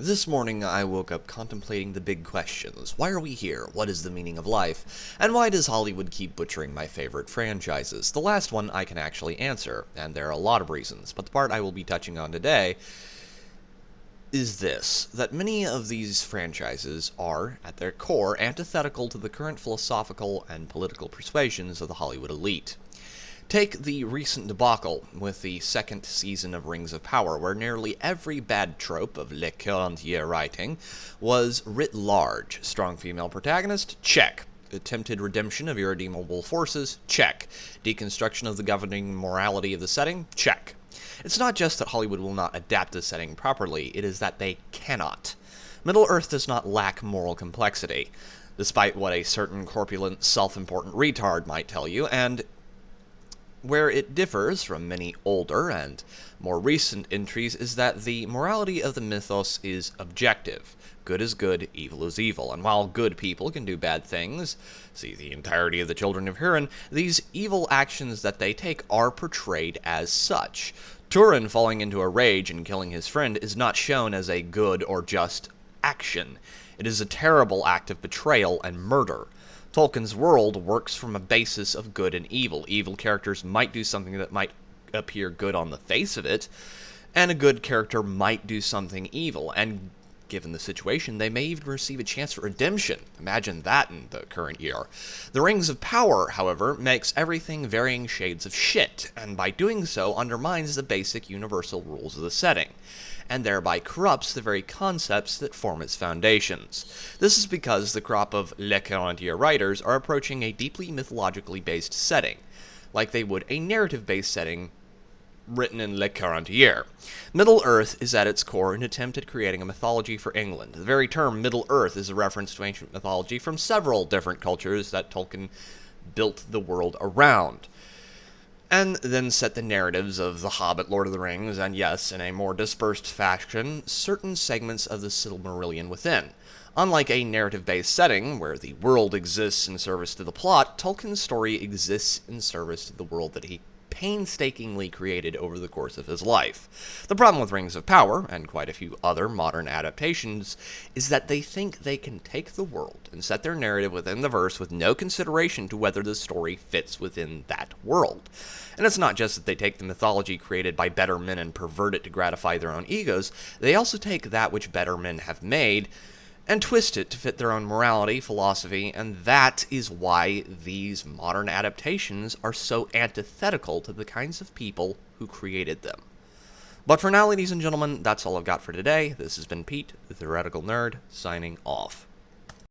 This morning I woke up contemplating the big questions. Why are we here? What is the meaning of life? And why does Hollywood keep butchering my favorite franchises? The last one I can actually answer, and there are a lot of reasons, but the part I will be touching on today is this, that many of these franchises are, at their core, antithetical to the current philosophical and political persuasions of the Hollywood elite. Take the recent debacle with the second season of Rings of Power, where nearly every bad trope of Le Corbusier writing was writ large. Strong female protagonist? Check. Attempted redemption of irredeemable forces? Check. Deconstruction of the governing morality of the setting? Check. It's not just that Hollywood will not adapt the setting properly, it is that they cannot. Middle-earth does not lack moral complexity, despite what a certain corpulent, self-important retard might tell you, and where it differs from many older and more recent entries is that the morality of the mythos is objective. Good is good, evil is evil, and while good people can do bad things, see the entirety of the Children of Hurin, these evil actions that they take are portrayed as such. Turin falling into a rage and killing his friend is not shown as a good or just action. It is a terrible act of betrayal and murder. Tolkien's world works from a basis of good and evil. Evil characters might do something that might appear good on the face of it, and a good character might do something evil, and given the situation, they may even receive a chance for redemption. Imagine that in the current year. The Rings of Power, however, makes everything varying shades of shit, and by doing so undermines the basic universal rules of the setting, and thereby corrupts the very concepts that form its foundations. This is because the crop of Le Corbusier writers are approaching a deeply mythologically based setting, like they would a narrative-based setting written in Le Corbusier. Middle-earth is at its core an attempt at creating a mythology for England. The very term Middle-earth is a reference to ancient mythology from several different cultures that Tolkien built the world around, and then set the narratives of The Hobbit, Lord of the Rings, and yes, in a more dispersed fashion, certain segments of the Silmarillion within. Unlike a narrative-based setting, where the world exists in service to the plot, Tolkien's story exists in service to the world that he painstakingly created over the course of his life. The problem with Rings of Power, and quite a few other modern adaptations, is that they think they can take the world and set their narrative within the verse with no consideration to whether the story fits within that world. And it's not just that they take the mythology created by better men and pervert it to gratify their own egos, they also take that which better men have made and twist it to fit their own morality, philosophy, and that is why these modern adaptations are so antithetical to the kinds of people who created them. But for now, ladies and gentlemen, that's all I've got for today. This has been Pete, the Theoretical Nerd, signing off.